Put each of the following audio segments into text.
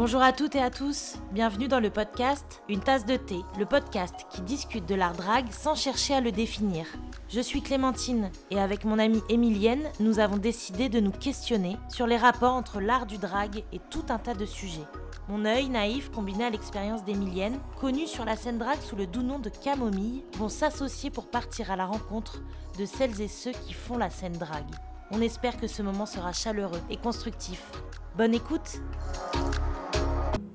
Bonjour à toutes et à tous, bienvenue dans le podcast Une tasse de thé, le podcast qui discute de l'art drague sans chercher à le définir. Je suis Clémentine et avec mon amie Émilienne, nous avons décidé de nous questionner sur les rapports entre l'art du drague et tout un tas de sujets. Mon œil naïf combiné à l'expérience d'Émilienne, connue sur la scène drague sous le doux nom de Camomille, vont s'associer pour partir à la rencontre de celles et ceux qui font la scène drague. On espère que ce moment sera chaleureux et constructif. Bonne écoute!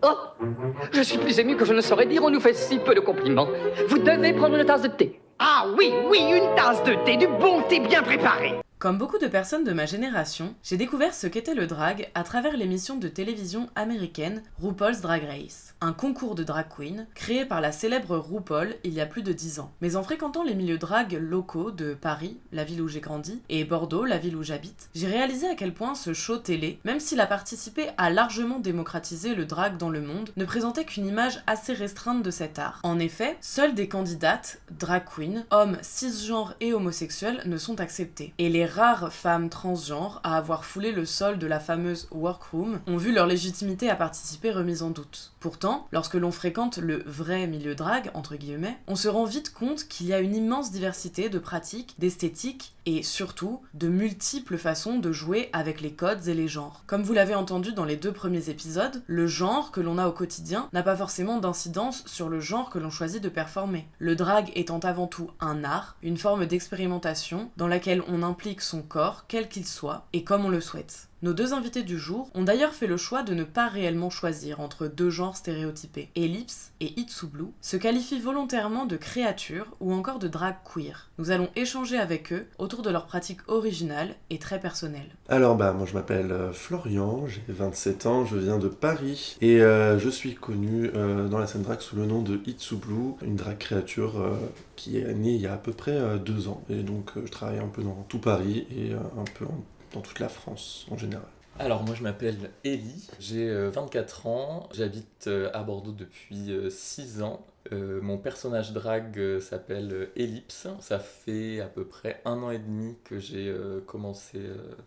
Oh, je suis plus ému que je ne saurais dire, on nous fait si peu de compliments. Vous devez prendre une tasse de thé. Ah oui, une tasse de thé, du bon thé bien préparé. Comme beaucoup de personnes de ma génération, j'ai découvert ce qu'était le drag à travers l'émission de télévision américaine RuPaul's Drag Race, un concours de drag queen créé par la célèbre RuPaul il y a plus de 10 ans. Mais en fréquentant les milieux drag locaux de Paris, la ville où j'ai grandi, et Bordeaux, la ville où j'habite, j'ai réalisé à quel point ce show télé, même s'il a participé à largement démocratiser le drag dans le monde, ne présentait qu'une image assez restreinte de cet art. En effet, seules des candidates, drag queens, hommes cisgenres et homosexuels ne sont acceptées. Et les rares femmes transgenres à avoir foulé le sol de la fameuse workroom ont vu leur légitimité à participer remise en doute. Pourtant, lorsque l'on fréquente le vrai milieu drag, entre guillemets, on se rend vite compte qu'il y a une immense diversité de pratiques, d'esthétiques et surtout de multiples façons de jouer avec les codes et les genres. Comme vous l'avez entendu dans les 2 premiers épisodes, le genre que l'on a au quotidien n'a pas forcément d'incidence sur le genre que l'on choisit de performer. Le drag étant avant tout un art, une forme d'expérimentation dans laquelle on implique son corps, quel qu'il soit, et comme on le souhaite. Nos 2 invités du jour ont d'ailleurs fait le choix de ne pas réellement choisir entre 2 genres stéréotypés. Ellipse et Itsublu se qualifient volontairement de créatures ou encore de drag queer. Nous allons échanger avec eux autour de leurs pratiques originales et très personnelles. Alors moi je m'appelle Florian, j'ai 27 ans, je viens de Paris et je suis connu dans la scène drag sous le nom de Itsublu, une drag créature qui est née il y a à peu près 2 ans. Et donc je travaille un peu dans tout Paris et un peu dans toute la France en général. Alors moi je m'appelle Ellie, j'ai 24 ans, j'habite à Bordeaux depuis 6 ans. Mon personnage drag s'appelle Ellipse. Ça fait à peu près 1 an et demi que j'ai commencé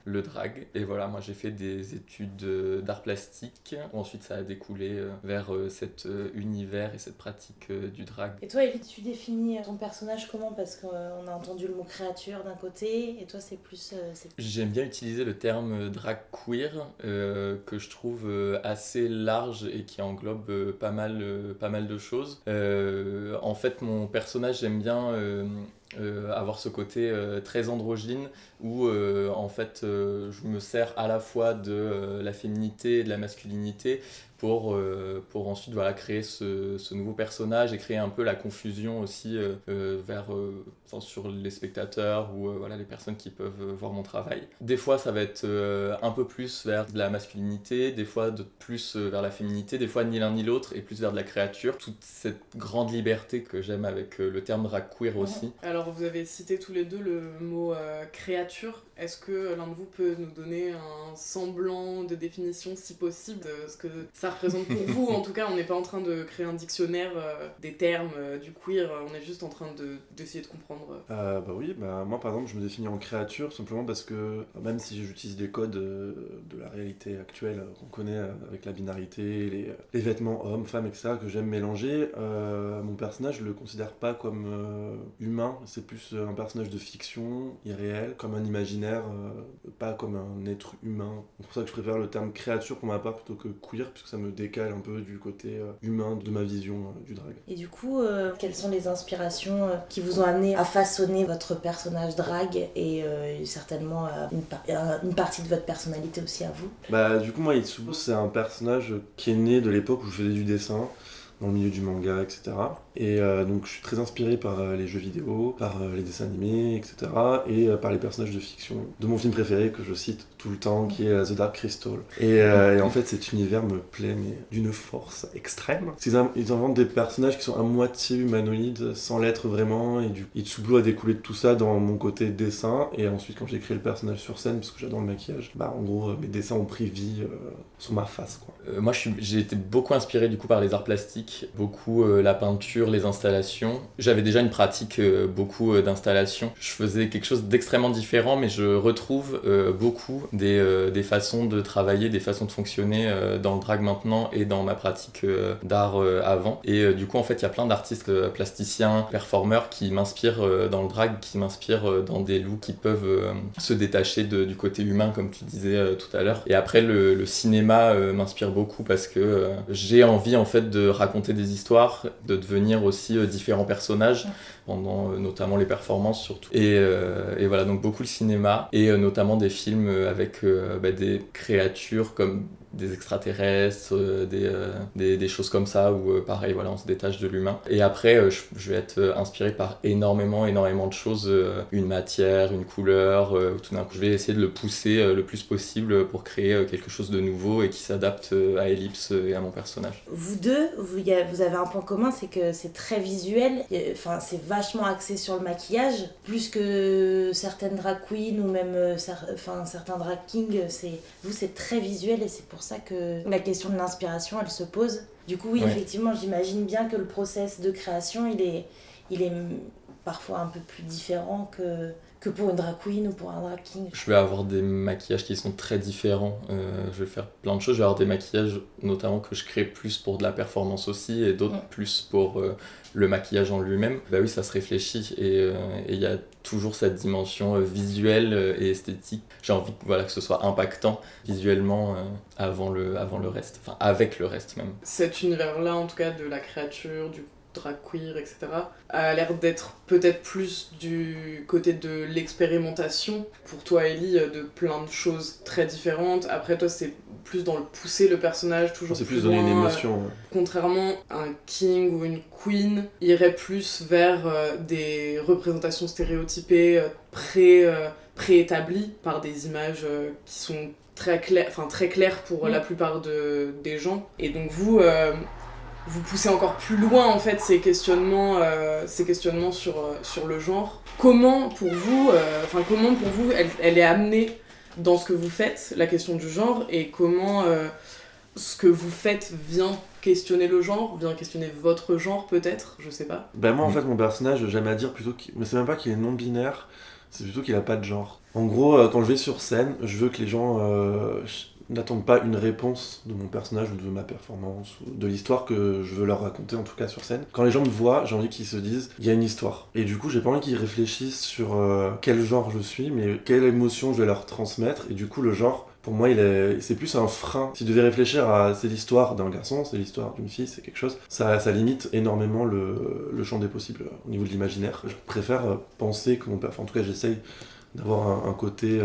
le drag. Et voilà, moi j'ai fait des études d'art plastique. Ensuite ça a découlé vers cet univers et cette pratique du drag. Et toi, Ellie, tu définis ton personnage comment ? Parce qu'on a entendu le mot créature d'un côté, et toi c'est plus... J'aime bien utiliser le terme drag queer, que je trouve assez large et qui englobe pas mal de choses. En fait, mon personnage, j'aime bien avoir ce côté très androgyne où en fait je me sers à la fois de la féminité et de la masculinité pour ensuite créer ce nouveau personnage et créer un peu la confusion aussi sur les spectateurs ou les personnes qui peuvent voir mon travail. Des fois ça va être un peu plus vers de la masculinité, des fois plus vers la féminité, des fois ni l'un ni l'autre et plus vers de la créature. Toute cette grande liberté que j'aime avec le terme drag queer aussi. Alors vous avez cité tous les 2 le mot créature. Est-ce que l'un de vous peut nous donner un semblant de définition, si possible, de ce que ça représente pour vous ? En tout cas, on n'est pas en train de créer un dictionnaire des termes du queer, on est juste en train d'essayer de comprendre. Moi par exemple je me définis en créature simplement parce que même si j'utilise des codes de la réalité actuelle qu'on connaît avec la binarité, les vêtements hommes, femmes, etc. que j'aime mélanger, mon personnage je le considère pas comme humain, c'est plus un personnage de fiction, irréel, comme un imaginaire, pas comme un être humain. C'est pour ça que je préfère le terme créature pour ma part plutôt que queer, puisque ça me décale un peu du côté humain de ma vision du drag. Et du coup, quelles sont les inspirations qui vous ont amené à façonner votre personnage drag et certainement une partie de votre personnalité aussi à vous ? Du coup moi Itsublu c'est un personnage qui est né de l'époque où je faisais du dessin, dans le milieu du manga, etc. Et donc je suis très inspiré par les jeux vidéo, par les dessins animés, etc. Et par les personnages de fiction de mon film préféré que je cite tout le temps, qui est The Dark Crystal. Et en fait cet univers me plaît mais d'une force extrême. Ils inventent des personnages qui sont à moitié humanoïdes sans l'être vraiment, et Itsublu a découlé de tout ça dans mon côté dessin. Et ensuite quand j'ai créé le personnage sur scène, parce que j'adore le maquillage, en gros mes dessins ont pris vie sur ma face, quoi. Moi j'ai été beaucoup inspiré du coup par les arts plastiques, beaucoup la peinture, les installations. J'avais déjà une pratique beaucoup d'installation. Je faisais quelque chose d'extrêmement différent, mais je retrouve beaucoup des façons de travailler, des façons de fonctionner dans le drag maintenant et dans ma pratique d'art avant. Et du coup, en fait, il y a plein d'artistes plasticiens, performeurs qui m'inspirent dans le drag, qui m'inspirent dans des looks qui peuvent se détacher du côté humain, comme tu disais tout à l'heure. Et après, le cinéma m'inspire beaucoup parce que j'ai envie en fait de raconter des histoires, de devenir aussi différents personnages pendant notamment les performances surtout. Et voilà, donc beaucoup le cinéma et notamment des films avec des créatures comme des extraterrestres, des choses comme ça où pareil voilà on se détache de l'humain. Et après je vais être inspiré par énormément de choses, une matière, une couleur, tout d'un coup je vais essayer de le pousser le plus possible pour créer quelque chose de nouveau et qui s'adapte à Ellipse et à mon personnage. Vous deux, vous avez un point commun, c'est que c'est très visuel, enfin c'est vachement axé sur le maquillage, plus que certaines drag queens ou même certains drag kings, c'est très visuel et c'est pour ça que la question de l'inspiration elle se pose. Du coup oui, effectivement j'imagine bien que le process de création il est parfois un peu plus différent que pour une drag queen ou pour un drag king. Je vais avoir des maquillages qui sont très différents, je vais faire plein de choses, je vais avoir des maquillages notamment que je crée plus pour de la performance aussi et d'autres plus pour le maquillage en lui-même. Bah oui, ça se réfléchit et il y a toujours cette dimension visuelle et esthétique. J'ai envie que ce soit impactant visuellement avant le reste, enfin avec le reste même. Cet univers-là, en tout cas, de la créature, du drag queer, etc., a l'air d'être peut-être plus du côté de l'expérimentation. Pour toi, Ellie, de plein de choses très différentes. Après, toi, c'est plus dans le pousser le personnage toujours c'est plus plus donner loin, une émotion. Contrairement à un king ou une queen, irait plus vers des représentations stéréotypées, préétablies par des images qui sont très claires pour la plupart des gens. Et donc vous poussez encore plus loin en fait ces questionnements sur le genre. Comment pour vous elle est amenée dans ce que vous faites, la question du genre, et comment ce que vous faites vient questionner le genre, vient questionner votre genre peut-être, je sais pas. Ben moi en fait mon personnage, j'aime à dire plutôt mais c'est même pas qu'il est non binaire, c'est plutôt qu'il a pas de genre. En gros quand je vais sur scène, je veux que les gens n'attendent pas une réponse de mon personnage ou de ma performance ou de l'histoire que je veux leur raconter en tout cas sur scène. Quand les gens me voient, j'ai envie qu'ils se disent il y a une histoire. Et du coup j'ai pas envie qu'ils réfléchissent sur quel genre je suis, mais quelle émotion je vais leur transmettre. Et du coup le genre pour moi c'est plus un frein. Si je devais réfléchir à c'est l'histoire d'un garçon, c'est l'histoire d'une fille, c'est quelque chose, ça limite énormément le champ des possibles au niveau de l'imaginaire. Je préfère penser que en tout cas j'essaye d'avoir un côté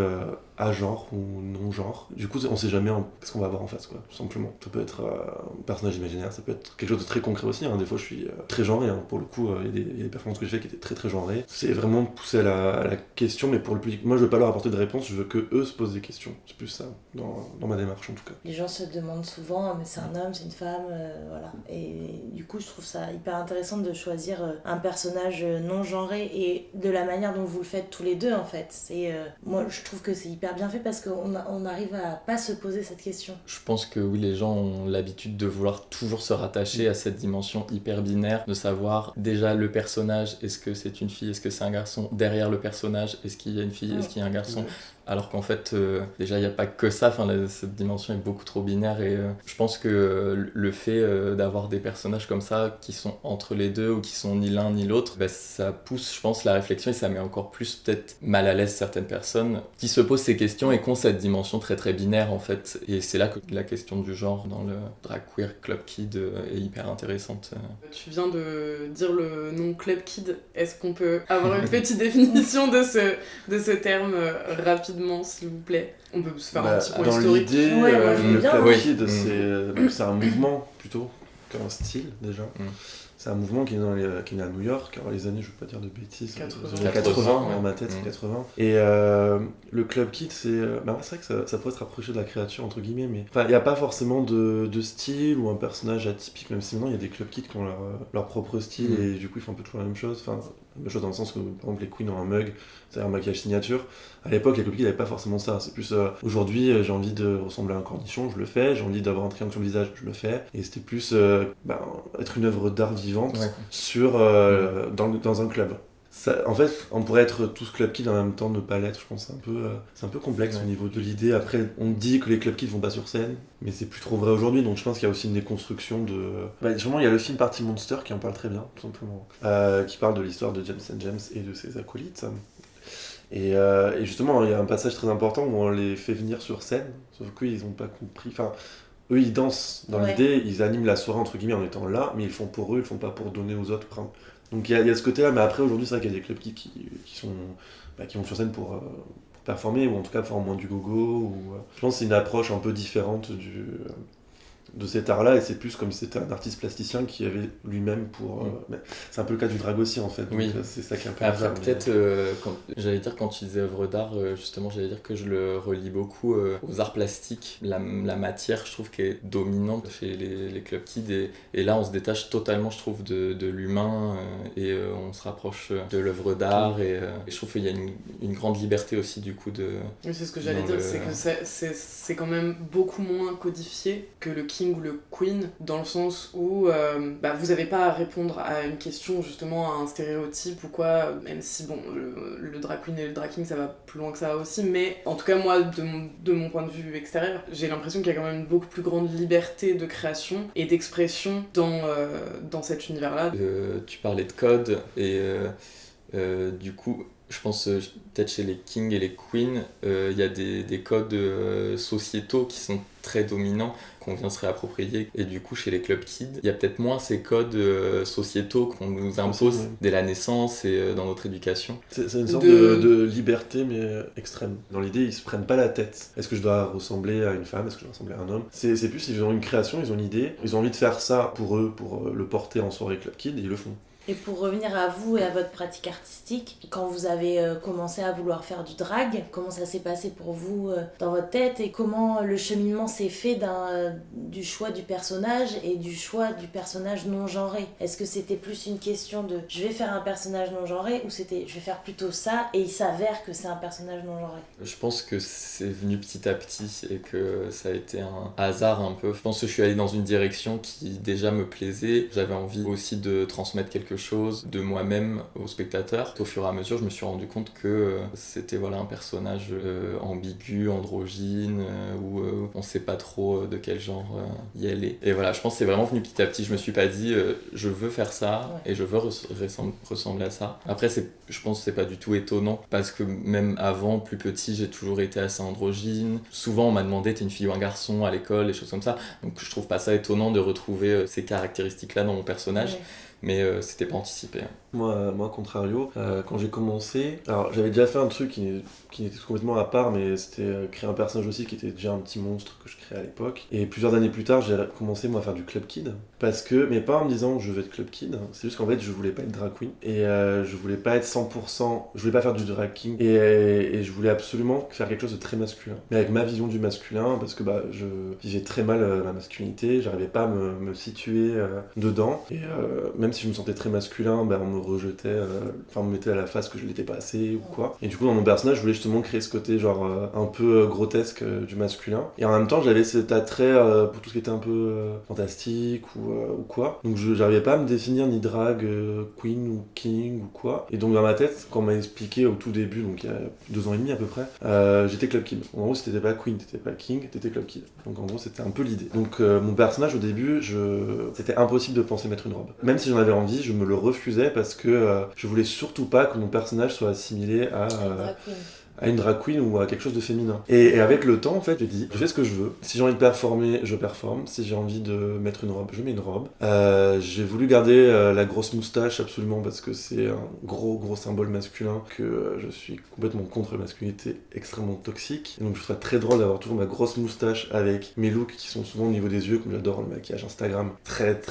à-genre ou non-genre. Du coup, on sait jamais ce qu'on va avoir en face, quoi, tout simplement. Ça peut être un personnage imaginaire, ça peut être quelque chose de très concret aussi. Des fois, je suis très genré. Pour le coup, il y a des performances que j'ai fait qui étaient très très genrées. C'est vraiment pousser à la question, mais pour le public. Moi, je veux pas leur apporter de réponse, je veux que eux se posent des questions. C'est plus ça, dans ma démarche en tout cas. Les gens se demandent souvent, mais c'est un homme, c'est une femme, voilà. Et du coup, je trouve ça hyper intéressant de choisir un personnage non-genré et de la manière dont vous le faites tous les deux, en fait. Moi, je trouve que c'est hyper bien fait parce qu'on arrive à pas se poser cette question. Je pense que oui, les gens ont l'habitude de vouloir toujours se rattacher à cette dimension hyper binaire, de savoir déjà le personnage, est-ce que c'est une fille, est-ce que c'est un garçon, derrière le personnage, est-ce qu'il y a une fille, est-ce qu'il y a un garçon. Alors qu'en fait, déjà, il n'y a pas que ça, cette dimension est beaucoup trop binaire et je pense que le fait d'avoir des personnages comme ça qui sont entre les deux ou qui sont ni l'un ni l'autre, ça pousse, je pense, la réflexion et ça met encore plus peut-être mal à l'aise certaines personnes qui se posent ces questions et qui ont cette dimension très très binaire en fait. Et c'est là que la question du genre dans le drag queer Club Kid est hyper intéressante. Tu viens de dire le nom Club Kid, est-ce qu'on peut avoir une petite définition de ce terme rapidement s'il vous plaît? On peut se faire un petit point historique. Dans l'idée, le Club Kid, c'est un mouvement plutôt qu'un style déjà. C'est un mouvement qui est né à New York. Alors les années, je ne veux pas dire de bêtises, 80 dans ma tête, c'est 80. Et le Club Kid, c'est vrai que ça pourrait se rapprocher de la créature, entre guillemets, mais il n'y a pas forcément de style ou un personnage atypique, même si maintenant il y a des Club Kids qui ont leur propre style et du coup ils font un peu toujours la même chose. Enfin, la même chose dans le sens que par exemple les queens ont un mug, c'est-à-dire un maquillage signature. À l'époque, les Club Kids n'avaient pas forcément ça. C'est plus aujourd'hui, j'ai envie de ressembler à un cornichon, je le fais. J'ai envie d'avoir un triangle sur le visage, je le fais. Et c'était plus être une œuvre d'art vivante dans un club. En fait, on pourrait être tous club kids en même temps, ne pas l'être. Je pense c'est un peu complexe au niveau de l'idée. Après, on dit que les club kids vont pas sur scène, mais c'est plus trop vrai aujourd'hui. Donc je pense qu'il y a aussi une déconstruction de. Justement, il y a le film Party Monster qui en parle très bien, tout simplement, qui parle de l'histoire de James & James et de ses acolytes. Et justement, il y a un passage très important où on les fait venir sur scène, sauf qu'ils n'ont pas compris. Enfin, eux, ils dansent dans l'idée, ils animent la soirée entre guillemets en étant là, mais ils le font pour eux, ils le font pas pour donner aux autres. Donc il y a ce côté-là, mais après aujourd'hui c'est vrai qu'il y a des clubs qui vont sur scène pour performer, ou en tout cas faire au moins du gogo. Je pense que c'est une approche un peu différente de cet art-là, et c'est plus comme si c'était un artiste plasticien qui avait lui-même pour... c'est un peu le cas du drag aussi en fait, donc c'est ça qui est un peu Après bizarre. peut-être, quand tu disais œuvre d'art, justement j'allais dire que je le relie beaucoup aux arts plastiques. La matière, je trouve qu'elle est dominante chez les club kids, et là on se détache totalement, je trouve, de l'humain, et on se rapproche de l'œuvre d'art, et je trouve qu'il y a une grande liberté aussi du coup de... Oui, c'est ce que j'allais dire, c'est que c'est quand même beaucoup moins codifié que le King ou le Queen, dans le sens où vous avez pas à répondre à une question, justement, à un stéréotype ou quoi, même si bon, le drag queen et le drag king ça va plus loin que ça aussi, mais en tout cas moi, de mon point de vue extérieur, j'ai l'impression qu'il y a quand même une beaucoup plus grande liberté de création et d'expression dans cet univers-là. Tu parlais de code, et du coup je pense peut-être chez les kings et les queens, il y a des codes sociétaux qui sont très dominants, qu'on vient se réapproprier. Et du coup, chez les club kids, il y a peut-être moins ces codes sociétaux qu'on nous impose dès la naissance et dans notre éducation. C'est une sorte de liberté, mais extrême. Dans l'idée, ils se prennent pas la tête. Est-ce que je dois ressembler à une femme? Est-ce que je dois ressembler à un homme? C'est plus, ils ont une création, ils ont une idée, ils ont envie de faire ça pour eux, pour le porter en soirée club kid, et ils le font. Et pour revenir à vous et à votre pratique artistique, quand vous avez commencé à vouloir faire du drag, comment ça s'est passé pour vous dans votre tête, et comment le cheminement s'est fait du choix du personnage et du choix du personnage non genré? Est-ce que c'était plus une question de je vais faire un personnage non genré, ou c'était je vais faire plutôt ça et il s'avère que c'est un personnage non genré? Je pense que c'est venu petit à petit et que ça a été un hasard un peu. Je pense que je suis allé dans une direction qui déjà me plaisait. J'avais envie aussi de transmettre quelque chose de moi-même au spectateur. Au fur et à mesure, je me suis rendu compte que c'était un personnage ambigu, androgyne, où on sait pas trop de quel genre y aller. Et voilà, je pense que c'est vraiment venu petit à petit. Je me suis pas dit je veux faire ça et je veux ressembler à ça. Après, je pense que c'est pas du tout étonnant, parce que même avant, plus petit, j'ai toujours été assez androgyne. Souvent, on m'a demandé t'es une fille ou un garçon à l'école, des choses comme ça. Donc je trouve pas ça étonnant de retrouver ces caractéristiques-là dans mon personnage. Mais c'était pas anticipé. Moi, contrario, quand j'ai commencé, alors j'avais déjà fait un truc qui était complètement à part, mais c'était créer un personnage aussi qui était déjà un petit monstre que je créais à l'époque. Et plusieurs années plus tard, j'ai commencé moi à faire du club kid, mais pas en me disant je veux être club kid, c'est juste qu'en fait je voulais pas être drag queen, et je voulais pas être 100%, je voulais pas faire du drag king, et je voulais absolument faire quelque chose de très masculin, mais avec ma vision du masculin, parce que je vivais très mal ma masculinité, j'arrivais pas à me situer dedans, et même si je me sentais très masculin, on me rejetait, on me mettait à la face que je l'étais pas assez ou quoi. Et du coup dans mon personnage je voulais justement créer ce côté un peu grotesque du masculin, et en même temps j'avais cet attrait pour tout ce qui était un peu fantastique ou quoi. Donc j'arrivais pas à me définir ni drag, queen ou king ou quoi. Et donc dans ma tête, quand on m'a expliqué au tout début, donc il y a 2 ans et demi à peu près, j'étais club kid. En gros si t'étais pas queen, t'étais pas king, t'étais club kid. Donc en gros c'était un peu l'idée. Donc mon personnage au début, c'était impossible de penser mettre une robe. Même si j'en avais envie, je me le refusais parce que je voulais surtout pas que mon personnage soit assimilé à une drag queen ou à quelque chose de féminin. Et avec le temps, en fait, j'ai dit, je fais ce que je veux. Si j'ai envie de performer, je performe. Si j'ai envie de mettre une robe, je mets une robe. J'ai voulu garder la grosse moustache absolument parce que c'est un gros symbole masculin, que je suis complètement contre la masculinité extrêmement toxique. Et donc je trouve ça très drôle d'avoir toujours ma grosse moustache avec mes looks qui sont souvent au niveau des yeux, comme j'adore le maquillage Instagram, très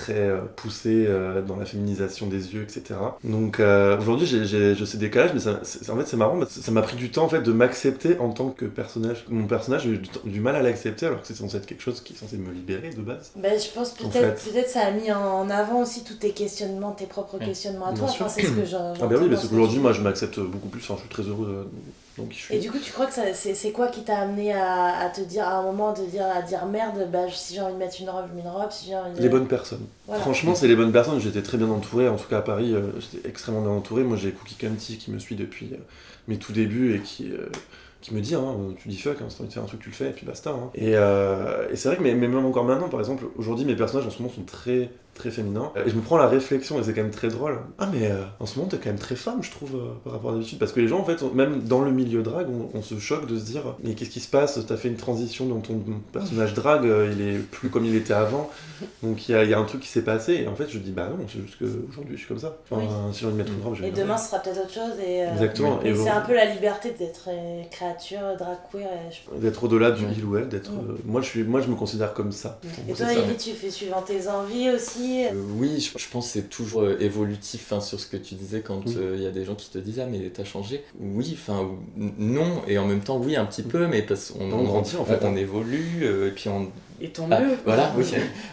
poussé dans la féminisation des yeux, etc. Donc aujourd'hui j'ai ce décalage, mais en fait c'est marrant, ça m'a pris du temps en fait de m'accepter en tant que personnage. Mon personnage, j'ai eu du mal à l'accepter alors que c'est censé être quelque chose qui est censé me libérer de base. Je pense peut-être ça a mis en avant aussi tous tes questionnements, tes propres questionnements à toi. Enfin, c'est ce que j'entends. Oui, parce qu'aujourd'hui moi je m'accepte beaucoup plus, je suis très heureux Donc, Et du coup, tu crois que c'est quoi qui t'a amené à te dire, à un moment, à dire merde, si j'ai envie de mettre une robe, je mets une robe, si j'ai envie de... Les bonnes personnes. Voilà. Franchement, c'est les bonnes personnes. J'étais très bien entouré. En tout cas, à Paris, j'étais extrêmement bien entouré. Moi, j'ai Cookie County qui me suit depuis mes tout débuts et qui me dit, tu dis fuck, si t'as envie de faire un truc, tu le fais, et puis basta. Et c'est vrai que mais même encore maintenant, par exemple, aujourd'hui, mes personnages en ce moment sont très très féminins. Et je me prends la réflexion, et c'est quand même très drôle. Ah, mais en ce moment, t'es quand même très femme, je trouve, par rapport à d'habitude. Parce que les gens, en fait, même dans le milieu drague, on se choque de se dire, mais qu'est-ce qui se passe? T'as fait une transition dans ton personnage drague, il est plus comme il était avant. Donc il y a un truc qui s'est passé, et en fait, je dis, bah non, c'est juste qu'aujourd'hui, je suis comme ça. Enfin, si j'ai envie de mettre une robe, je vais Et demain, ce sera peut-être autre chose. Exactement. Et c'est un peu la liberté d'être créature, drag queer. D'être au-delà du il ou elle, d'être. Moi, je me considère comme ça. Et toi, Ellie, tu fais suivant tes envies aussi? Oui, je pense que c'est toujours évolutif sur ce que tu disais quand il y a des gens qui te disent ah mais t'as changé. Oui, non, et en même temps oui un petit peu, mais parce qu'on grandit en fait. On évolue et puis on... Et tant mieux. Voilà, oui,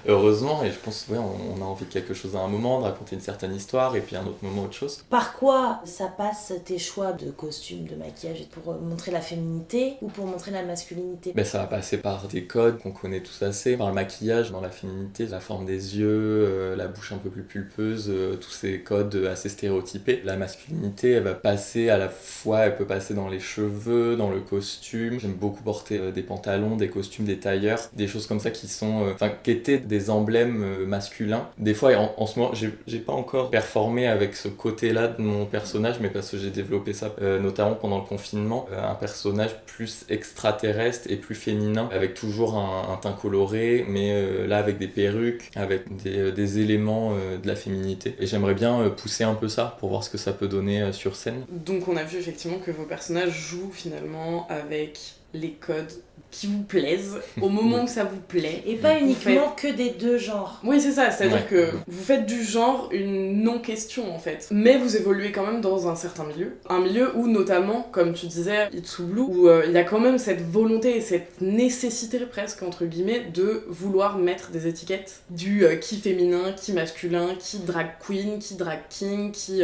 heureusement, et je pense on a envie de quelque chose à un moment, de raconter une certaine histoire, et puis à un autre moment autre chose. Par quoi ça passe tes choix de costumes, de maquillage, pour montrer la féminité ou pour montrer la masculinité? Ça va passer par des codes qu'on connaît tous assez, par le maquillage, dans la féminité, la forme des yeux, la bouche un peu plus pulpeuse, tous ces codes assez stéréotypés. La masculinité, elle va passer à la fois, elle peut passer dans les cheveux, dans le costume. J'aime beaucoup porter des pantalons, des costumes, des tailleurs, des choses comme ça qui sont, qui étaient des emblèmes masculins. Des fois, en ce moment, j'ai pas encore performé avec ce côté-là de mon personnage, mais parce que j'ai développé ça, notamment pendant le confinement, un personnage plus extraterrestre et plus féminin, avec toujours un teint coloré, mais là avec des perruques, avec des éléments de la féminité. Et j'aimerais bien pousser un peu ça pour voir ce que ça peut donner sur scène. Donc on a vu effectivement que vos personnages jouent finalement avec les codes qui vous plaisent au moment où ça vous plaît. Et pas uniquement que des deux genres. Oui, c'est ça, c'est-à-dire que vous faites du genre une non-question en fait. Mais vous évoluez quand même dans un certain milieu. Un milieu où notamment, comme tu disais, It's Blue, où il y a quand même cette volonté et cette nécessité presque, entre guillemets, de vouloir mettre des étiquettes du qui féminin, qui masculin, qui drag queen, qui drag king, qui...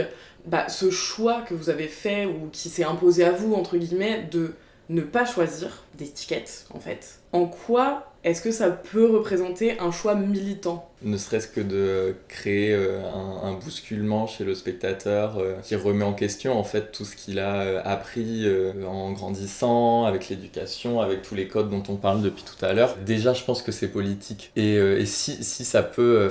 ce choix que vous avez fait ou qui s'est imposé à vous, entre guillemets, de ne pas choisir d'étiquette, en fait. En quoi est-ce que ça peut représenter un choix militant ? Ne serait-ce que de créer un bousculement chez le spectateur qui remet en question en fait tout ce qu'il a appris en grandissant, avec l'éducation, avec tous les codes dont on parle depuis tout à l'heure. Déjà, je pense que c'est politique. Et si ça peut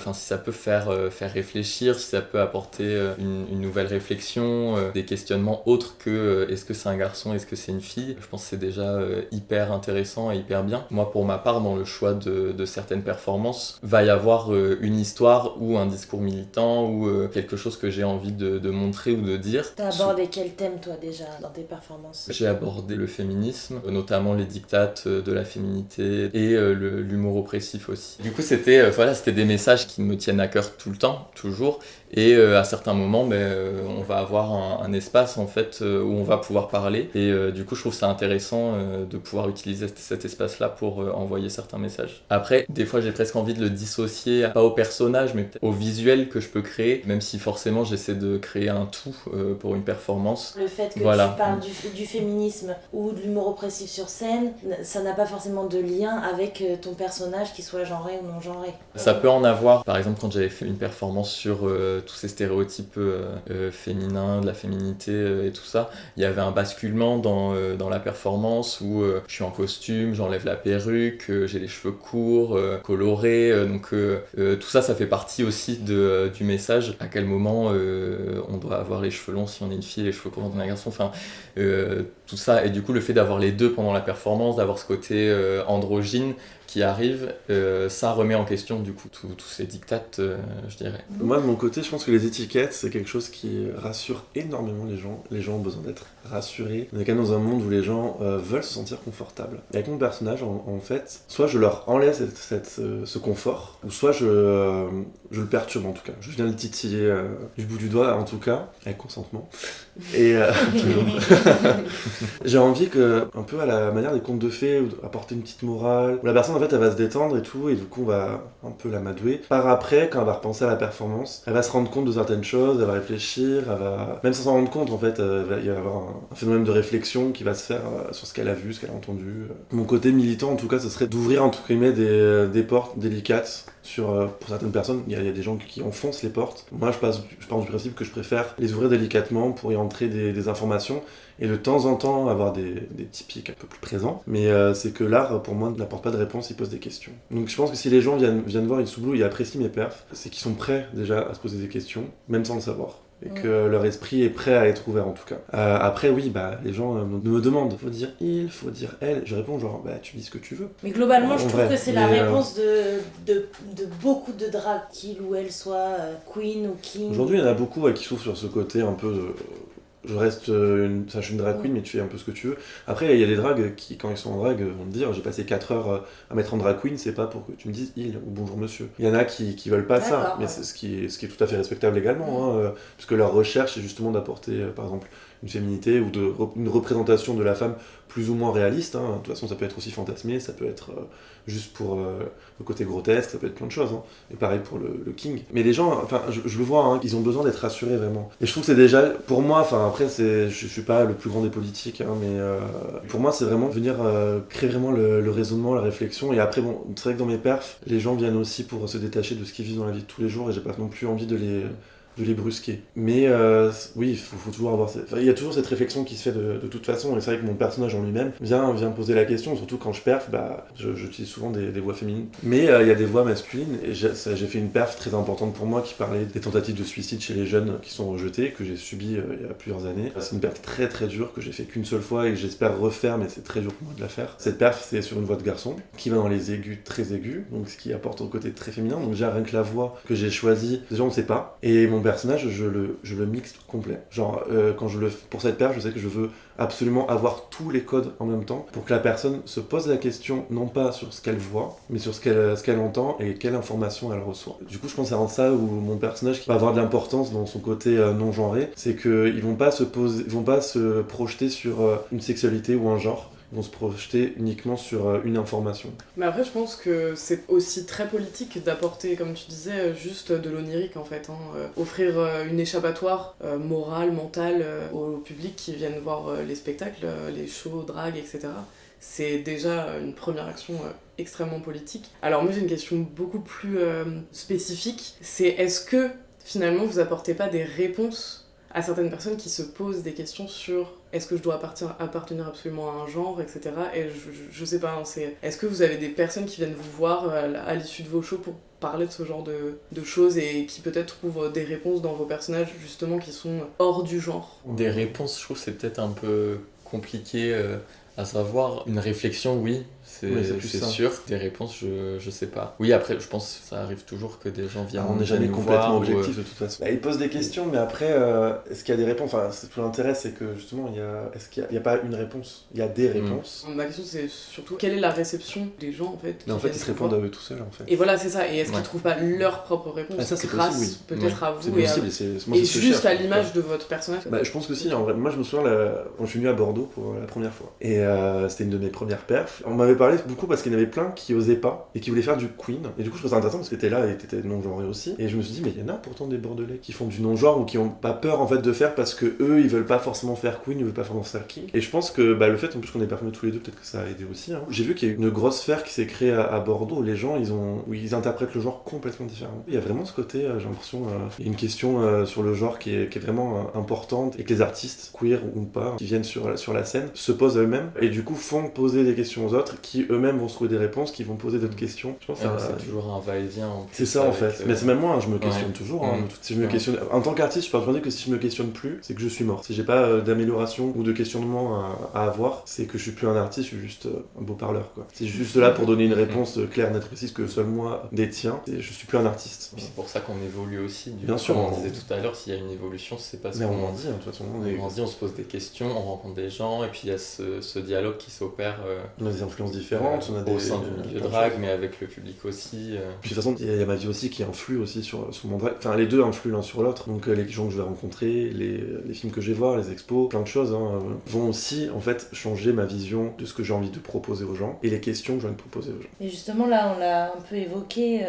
faire réfléchir, si ça peut apporter une nouvelle réflexion, des questionnements autres que est-ce que c'est un garçon, est-ce que c'est une fille, je pense que c'est déjà hyper intéressant et hyper bien. Moi, pour ma part, dans le choix de certaines performances, va y avoir une histoire ou un discours militant ou quelque chose que j'ai envie de montrer ou de dire. T'as abordé quel thème toi déjà dans tes performances ? J'ai abordé le féminisme, notamment les dictates de la féminité et l'humour oppressif aussi. Du coup c'était des messages qui me tiennent à cœur tout le temps, toujours. Et à certains moments, on va avoir un espace en fait où on va pouvoir parler. Et du coup, je trouve ça intéressant de pouvoir utiliser cet espace-là pour envoyer certains messages. Après, des fois, j'ai presque envie de le dissocier, pas au personnage, mais peut-être au visuel que je peux créer, même si forcément, j'essaie de créer un tout pour une performance. Le fait que tu parles du féminisme ou de l'humour oppressif sur scène, ça n'a pas forcément de lien avec ton personnage, qu'il soit genré ou non genré. Ça peut en avoir. Par exemple, quand j'avais fait une performance sur tous ces stéréotypes féminins, de la féminité et tout ça, il y avait un basculement dans la performance où je suis en costume, j'enlève la perruque, j'ai les cheveux courts, colorés, donc tout ça fait partie aussi du message, à quel moment on doit avoir les cheveux longs si on est une fille et les cheveux courts quand on est un garçon, tout ça, et du coup le fait d'avoir les deux pendant la performance, d'avoir ce côté androgyne qui arrive, ça remet en question du coup tous ces dictates, je dirais. Moi de mon côté, je pense que les étiquettes, c'est quelque chose qui rassure énormément les gens. Les gens ont besoin d'être rassurés. On est quand même dans un monde où les gens veulent se sentir confortables. Et avec mon personnage, en fait, soit je leur enlève ce confort, ou soit je le perturbe en tout cas. Je viens le titiller du bout du doigt en tout cas, avec consentement. Et J'ai envie que, un peu à la manière des contes de fées, ou apporter une petite morale, où la personne en fait elle va se détendre et tout, et du coup on va un peu l'amadouer. Par après, quand elle va repenser à la performance, elle va se rendre compte de certaines choses, elle va réfléchir, elle va, même sans s'en rendre compte en fait, il va y avoir un phénomène de réflexion qui va se faire sur ce qu'elle a vu, ce qu'elle a entendu. Mon côté militant en tout cas, ce serait d'ouvrir entre guillemets des portes délicates pour certaines personnes. Il y a des gens qui enfoncent les portes. Moi je pars du principe que je préfère les ouvrir délicatement pour y entrer des informations et de temps en temps avoir des petits pics un peu plus présents. Mais c'est que l'art pour moi n'apporte pas de réponse, il pose des questions. Donc je pense que si les gens viennent voir Insoublou et apprécient mes perfs, c'est qu'ils sont prêts déjà à se poser des questions, même sans le savoir. Et que leur esprit est prêt à être ouvert en tout cas. Après oui, les gens me demandent, faut dire il, faut dire elle. Je réponds genre, tu dis ce que tu veux. Mais globalement, je trouve vrai. que c'est la réponse de beaucoup de drag, qu'il ou elle soit queen ou king. Aujourd'hui, il y en a beaucoup qui souffrent sur ce côté un peu je reste je suis une drag queen mais tu fais un peu ce que tu veux. Après il y a des drags qui quand ils sont en drag vont te dire j'ai passé 4 heures à mettre en drag queen, c'est pas pour que tu me dises il ou bonjour monsieur. Il y en a qui veulent pas ça, mais c'est ce qui est tout à fait respectable également, puisque leur recherche est justement d'apporter par exemple une féminité ou une représentation de la femme plus ou moins réaliste. De toute façon ça peut être aussi fantasmé, ça peut être juste pour le côté grotesque, ça peut être plein de choses. Et pareil pour le king. Mais les gens, je le vois, ils ont besoin d'être rassurés vraiment. Et je trouve que c'est déjà, pour moi, après je suis pas le plus grand des politiques, mais pour moi c'est vraiment venir créer vraiment le raisonnement, la réflexion. Et après bon, c'est vrai que dans mes perfs, les gens viennent aussi pour se détacher de ce qu'ils vivent dans la vie de tous les jours et j'ai pas non plus envie de les brusquer. Mais oui, il faut toujours avoir... il y a toujours cette réflexion qui se fait de toute façon, et c'est vrai que mon personnage en lui-même vient me poser la question, surtout quand je perf, j'utilise souvent des voix féminines. Mais il y a des voix masculines, et j'ai fait une perf très importante pour moi qui parlait des tentatives de suicide chez les jeunes qui sont rejetés, que j'ai subi il y a plusieurs années. C'est une perf très très dure, que j'ai fait qu'une seule fois et que j'espère refaire, mais c'est très dur pour moi de la faire. Cette perf, c'est sur une voix de garçon, qui va dans les aigus très aigus, donc ce qui apporte au côté très féminin, donc déjà rien que la voix que j'ai choisie, déjà on ne sait pas, et mon personnage, je le mixe complet. Genre, pour cette perf, je sais que je veux absolument avoir tous les codes en même temps pour que la personne se pose la question, non pas sur ce qu'elle voit, mais sur ce qu'elle entend et quelle information elle reçoit. Du coup, je pense que c'est en ça où mon personnage va avoir de l'importance dans son côté non genré, c'est qu'ils vont pas se projeter sur une sexualité ou un genre. Vont se projeter uniquement sur une information. Mais après je pense que c'est aussi très politique d'apporter, comme tu disais, juste de l'onirique en fait, offrir une échappatoire morale, mentale au public qui viennent voir les spectacles, les shows, drag, etc. C'est déjà une première action extrêmement politique. Alors moi j'ai une question beaucoup plus spécifique, c'est est-ce que finalement vous apportez pas des réponses à certaines personnes qui se posent des questions sur est-ce que je dois appartenir absolument à un genre, etc. Et je sais pas, est-ce que vous avez des personnes qui viennent vous voir à l'issue de vos shows pour parler de ce genre de choses et qui peut-être trouvent des réponses dans vos personnages justement qui sont hors du genre? Des réponses, je trouve c'est peut-être un peu compliqué à savoir. Une réflexion, oui, c'est sûr. Des réponses, je sais pas. Oui, après, je pense que ça arrive toujours que des gens viennent. On n'est jamais complètement objectif de toute façon. Ils posent des questions, mais après, est-ce qu'il y a des réponses? C'est tout l'intérêt, c'est que justement, est-ce qu'il n'y a pas une réponse? Il y a des réponses. Ma question, c'est surtout quelle est la réception des gens en fait? Mais en fait, ils se répondent à eux tout seuls en fait. Et voilà, c'est ça. Et est-ce qu'ils trouvent pas leur propre réponse ça, c'est grâce possible, oui. peut-être à vous c'est possible, et juste à l'image de votre personnage? Je pense que si. En vrai, moi, je me souviens quand je suis venu à Bordeaux pour la première fois. Et c'était une de mes premières perfs. On m'avait parlé beaucoup parce qu'il y en avait plein qui osaient pas et qui voulaient faire du queen. Et du coup, je trouvais ça intéressant parce que t'étais là et t'étais non-genré aussi. Et je me suis dit, mais il y en a pourtant des Bordelais qui font du non-genre ou qui ont pas peur en fait de faire parce que eux, ils veulent pas forcément faire queen, ils veulent pas forcément faire king. Et je pense que le fait en plus qu'on est parfumés tous les deux, peut-être que ça a aidé aussi. J'ai vu qu'il y a eu une grosse sphère qui s'est créée à Bordeaux où les gens, où ils interprètent le genre complètement différemment. Il y a vraiment ce côté, j'ai l'impression, il y a une question sur le genre qui est vraiment importante et que les artistes, queer ou pas, qui viennent sur la scène, se posent à eux-mêmes et du coup font poser des questions aux autres qui eux-mêmes vont se trouver des réponses, qui vont poser d'autres questions. Je pense que c'est toujours un va-et-vient. C'est ça en fait. Mais c'est même moi, je me questionne toujours. Si je me questionne... En tant qu'artiste, je peux dire que si je me questionne plus, c'est que je suis mort. Si j'ai pas d'amélioration ou de questionnement à avoir, c'est que je suis plus un artiste, je suis juste un beau parleur, quoi. C'est juste là pour donner une réponse claire, nette, précise que seul moi détient. Je suis plus un artiste. C'est pour ça qu'on évolue aussi. Bien sûr. Comme on disait tout à l'heure, s'il y a une évolution, c'est pas ce qu'on en dit. De toute façon, on grandit, on se pose des questions, on rencontre des gens, et puis il y a ce dialogue qui s'opère. On a des influences différentes, on a au sein du plein milieu de drag, choses. mais avec le public aussi. Puis de toute façon, il y a ma vie aussi qui influe aussi sur mon drag. Enfin, les deux influent l'un sur l'autre. Donc les gens que je vais rencontrer, les films que je vais voir, les expos, plein de choses vont aussi en fait changer ma vision de ce que j'ai envie de proposer aux gens et les questions que j'ai envie de proposer aux gens. Et justement là, on l'a un peu évoqué,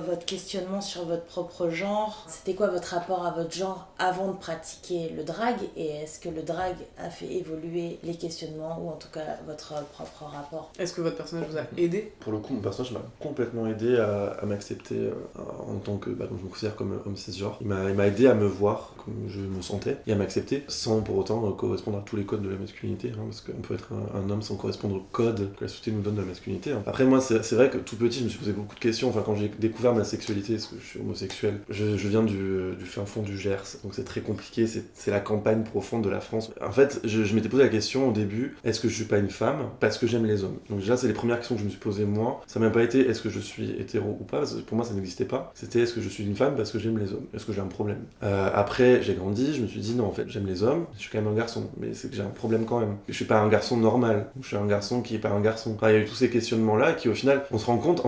votre questionnement sur votre propre genre. C'était quoi votre rapport à votre genre avant de pratiquer le drag, et est-ce que le drag a fait évoluer les questionnements ou en tout cas votre propre rapport? Est-ce que votre personnage vous a aidé? Pour le coup, mon personnage m'a complètement aidé à m'accepter en tant que, comme je me considère comme homme cisgenre. Il m'a aidé à me voir comme je me sentais et à m'accepter sans pour autant correspondre à tous les codes de la masculinité, parce qu'on peut être un homme sans correspondre au code que la société nous donne de la masculinité. Après moi, c'est vrai que tout petit, je me suis posé beaucoup de questions. Enfin, quand j'ai découvert ma sexualité, parce que je suis homosexuel, je viens du fin fond du Gers, donc c'est très compliqué, c'est la campagne profonde de la France. En fait, je m'étais posé la question au début, est-ce que je suis pas une femme parce que j'aime les hommes? Donc déjà, c'est les premières questions que je me suis posées moi. Ça m'a pas été est-ce que je suis hétéro ou pas, parce que pour moi ça n'existait pas. C'était est-ce que je suis une femme parce que j'aime les hommes? Est-ce que j'ai un problème? Après, j'ai grandi, je me suis dit non, en fait, j'aime les hommes, je suis quand même un garçon, mais c'est que j'ai un problème quand même. Je suis pas un garçon normal, je suis un garçon qui est pas un garçon. Enfin, il y a eu tous ces questionnements-là qui au final, on se rend compte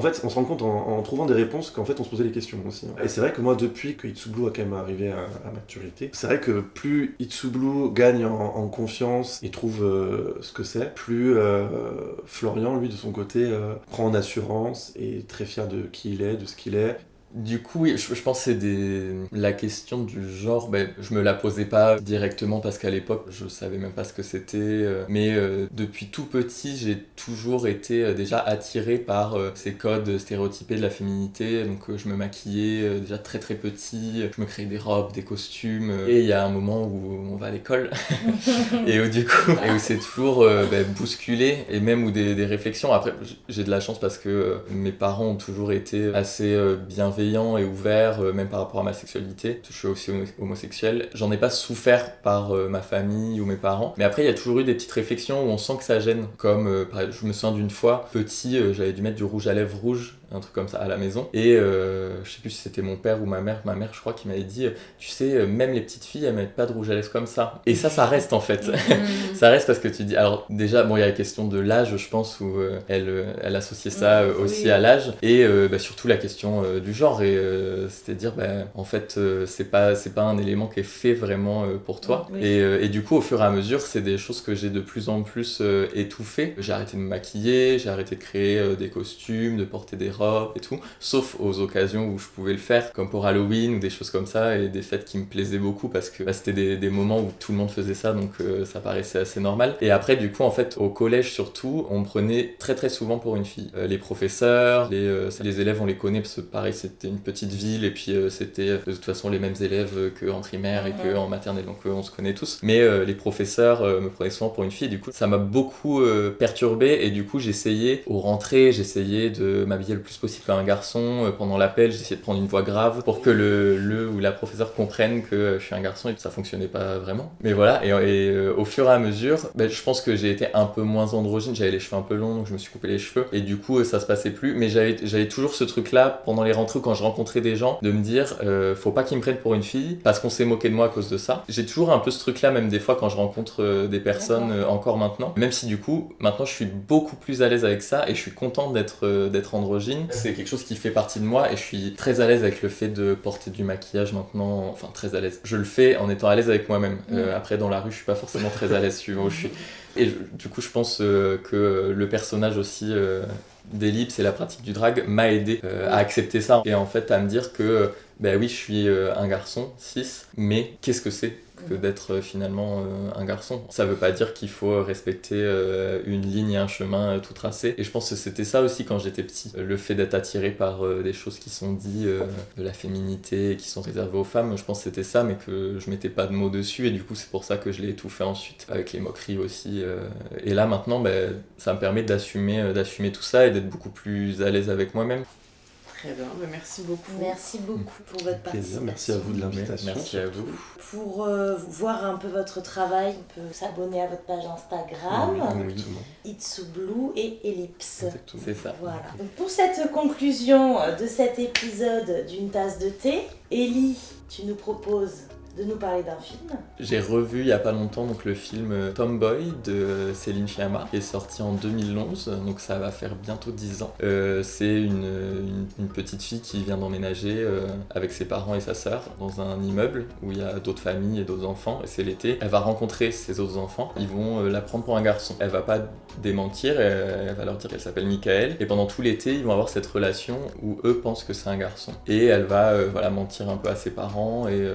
en trouvant des réponses qu'en fait on se posait les questions aussi. Et c'est vrai que moi, depuis que It's So Blue a quand même arrivé à maturité, c'est vrai que plus It's So Blue gagne en confiance et trouve ce que c'est, plus Florian, lui, de son côté, prend en assurance et est très fier de qui il est, de ce qu'il est. Du coup, oui, je pense que c'est la question du genre, je me la posais pas directement parce qu'à l'époque, je savais même pas ce que c'était. Mais depuis tout petit, j'ai toujours été déjà attiré par ces codes stéréotypés de la féminité. Donc je me maquillais déjà très très petit, je me créais des robes, des costumes. Et il y a un moment où on va à l'école et où c'est toujours bousculé, et même où des réflexions. Après, j'ai de la chance parce que mes parents ont toujours été assez bienveillants et ouvert, même par rapport à ma sexualité. Je suis aussi homosexuel. J'en ai pas souffert par ma famille ou mes parents. Mais après, il y a toujours eu des petites réflexions où on sent que ça gêne. Comme, par exemple, je me souviens d'une fois, petit, j'avais dû mettre du rouge à lèvres rouge, un truc comme ça, à la maison. Et je sais plus si c'était mon père ou ma mère, je crois, qui m'avait dit, tu sais, même les petites filles, elles mettent pas de rouge à lèvres comme ça. Et ça reste en fait. Ça reste parce que tu dis... Alors déjà, bon, il y a la question de l'âge, je pense, où elle associait ça aussi à l'âge. Et surtout la question du genre. Et c'est-à-dire, en fait, c'est pas un élément qui est fait vraiment pour toi. Oui. Et du coup, au fur et à mesure, c'est des choses que j'ai de plus en plus étouffées. J'ai arrêté de me maquiller, j'ai arrêté de créer des costumes, de porter des robes et tout, sauf aux occasions où je pouvais le faire, comme pour Halloween ou des choses comme ça, et des fêtes qui me plaisaient beaucoup parce que c'était des moments où tout le monde faisait ça, donc ça paraissait assez normal. Et après, du coup, en fait, au collège surtout, on me prenait très très souvent pour une fille. Les professeurs, les élèves, on les connaît parce que pareil, c'était une petite ville, et puis c'était de toute façon les mêmes élèves qu'en primaire et qu'en maternelle, donc on se connaît tous. Mais les professeurs me prenaient souvent pour une fille, et du coup, ça m'a beaucoup perturbé, et du coup, j'essayais, aux rentrées, de m'habiller le plus possible comme un garçon. Pendant l'appel, j'essayais de prendre une voix grave pour que le ou la professeure comprenne que je suis un garçon, et ça fonctionnait pas vraiment. Mais voilà, et au fur et à mesure, je pense que j'ai été un peu moins androgyne, j'avais les cheveux un peu longs, donc je me suis coupé les cheveux, et du coup, ça se passait plus. Mais j'avais toujours ce truc-là, pendant les rentrées, quand je rencontrais des gens, de me dire, faut pas qu'ils me prennent pour une fille, parce qu'on s'est moqué de moi à cause de ça. J'ai toujours un peu ce truc-là, même des fois quand je rencontre des personnes encore maintenant, même si du coup, maintenant je suis beaucoup plus à l'aise avec ça, et je suis content d'être androgyne. C'est quelque chose qui fait partie de moi, et je suis très à l'aise avec le fait de porter du maquillage maintenant, enfin très à l'aise. Je le fais en étant à l'aise avec moi-même. Après, dans la rue, je suis pas forcément très à l'aise suivant où je suis. Et du coup, je pense que le personnage aussi d'Ellipse et la pratique du drag m'a aidé à accepter ça, et en fait à me dire que oui, je suis un garçon cis, mais qu'est-ce que c'est que d'être finalement un garçon? Ça veut pas dire qu'il faut respecter une ligne et un chemin tout tracé, et je pense que c'était ça aussi quand j'étais petit, le fait d'être attiré par des choses qui sont dites de la féminité et qui sont réservées aux femmes. Je pense que c'était ça, mais que je mettais pas de mots dessus, et du coup c'est pour ça que je l'ai étouffé ensuite, avec les moqueries aussi, et là maintenant ça me permet d'assumer tout ça et d'être beaucoup plus à l'aise avec moi-même. Très bien, merci beaucoup. Merci beaucoup pour votre participation. Merci à vous de l'invitation. Merci à vous. Pour voir un peu votre travail, on peut s'abonner à votre page Instagram, It's So Blue et Ellipse. Exactement. C'est ça. Voilà. Donc pour cette conclusion de cet épisode d'une tasse de thé, Ellie, tu nous proposes de nous parler d'un film. J'ai revu il y a pas longtemps donc, le film Tomboy de Céline Sciamma qui est sorti en 2011, donc ça va faire bientôt 10 ans. C'est une petite fille qui vient d'emménager avec ses parents et sa sœur dans un immeuble où il y a d'autres familles et d'autres enfants, et c'est l'été. Elle va rencontrer ses autres enfants, ils vont la prendre pour un garçon. Elle va pas démentir, elle va leur dire qu'elle s'appelle Michael, et pendant tout l'été ils vont avoir cette relation où eux pensent que c'est un garçon. Et elle va mentir un peu à ses parents, et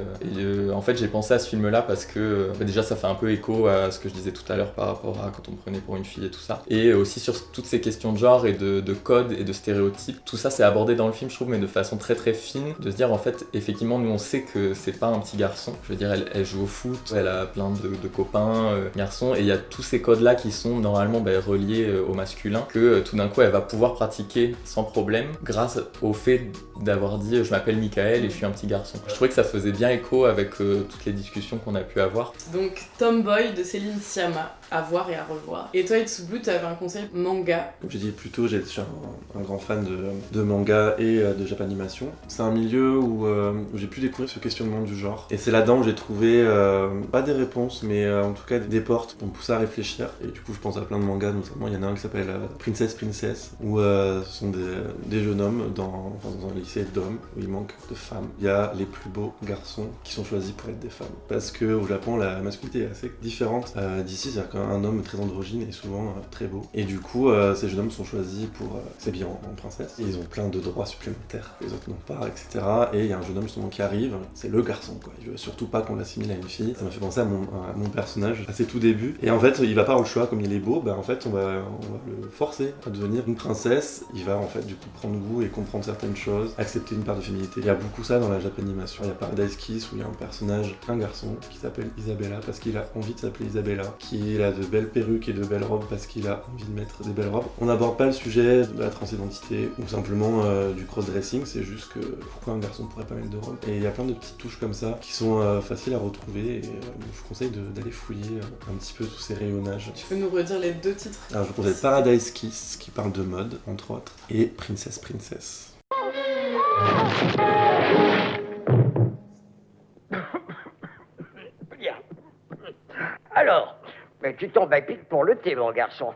en fait j'ai pensé à ce film là parce que déjà ça fait un peu écho à ce que je disais tout à l'heure par rapport à quand on me prenait pour une fille et tout ça, et aussi sur toutes ces questions de genre et de codes et de stéréotypes. Tout ça c'est abordé dans le film, je trouve, mais de façon très très fine, de se dire en fait effectivement nous on sait que c'est pas un petit garçon, je veux dire elle joue au foot, elle a plein de copains garçons, et il y a tous ces codes là qui sont normalement reliés au masculin, que tout d'un coup elle va pouvoir pratiquer sans problème grâce au fait d'avoir dit je m'appelle Michael et je suis un petit garçon. Je trouvais que ça faisait bien écho avec toutes les discussions qu'on a pu avoir. Donc Tomboy de Céline Sciamma, à voir et à revoir. Et toi Itsubu, tu avais un conseil manga? Comme j'ai dit plus tôt, je suis un grand fan de manga et de japanimation. C'est un milieu où j'ai pu découvrir ce questionnement du genre. Et c'est là-dedans où j'ai trouvé, pas des réponses, mais en tout cas des portes pour me pousser à réfléchir. Et du coup je pense à plein de mangas, notamment il y en a un qui s'appelle Princess, où ce sont des jeunes hommes dans un lycée d'hommes où il manque de femmes. Il y a les plus beaux garçons qui sont choisis pour être des femmes. Parce qu'au Japon, la masculinité est assez différente d'ici, c'est-à-dire qu'un homme très androgyne est souvent très beau. Et du coup, ces jeunes hommes sont choisis pour s'habiller en princesse. Ils ont plein de droits supplémentaires, les autres n'ont pas, etc. Et il y a un jeune homme justement qui arrive, c'est le garçon, quoi. Il veut surtout pas qu'on l'assimile à une fille. Ça m'a fait penser à mon personnage à ses tout débuts. Et en fait, il va pas avoir le choix, comme il est beau, en fait, on va le forcer à devenir une princesse. Il va en fait du coup prendre goût et comprendre certaines choses, accepter une part de féminité. Il y a beaucoup ça dans la japanimation. Il y a Paradise Kiss où il y a un personnage, un garçon, qui s'appelle Isabella parce qu'il a envie de s'appeler Isabella, qui a de belles perruques et de belles robes parce qu'il a envie de mettre des belles robes. On n'aborde pas le sujet de la transidentité ou simplement du cross-dressing, c'est juste que pourquoi un garçon pourrait pas mettre de robe. Et il y a plein de petites touches comme ça qui sont faciles à retrouver, et je vous conseille d'aller fouiller un petit peu tous ces rayonnages. Tu peux nous redire les deux titres? Alors je vous conseille Paradise Kiss qui parle de mode entre autres, et Princess. Bien. Alors, mais tu tombes à pic pour le thé, mon garçon.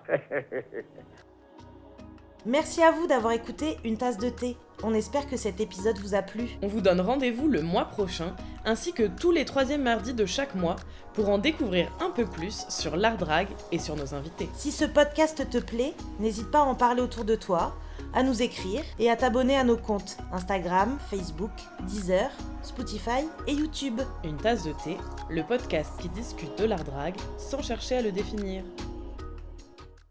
Merci à vous d'avoir écouté Une tasse de thé. On espère que cet épisode vous a plu. On vous donne rendez-vous le mois prochain, ainsi que tous les 3e mardis de chaque mois, pour en découvrir un peu plus sur l'art drag et sur nos invités. Si ce podcast te plaît, n'hésite pas à en parler autour de toi, à nous écrire et à t'abonner à nos comptes Instagram, Facebook, Deezer, Spotify et YouTube. Une tasse de thé, le podcast qui discute de l'art drag sans chercher à le définir.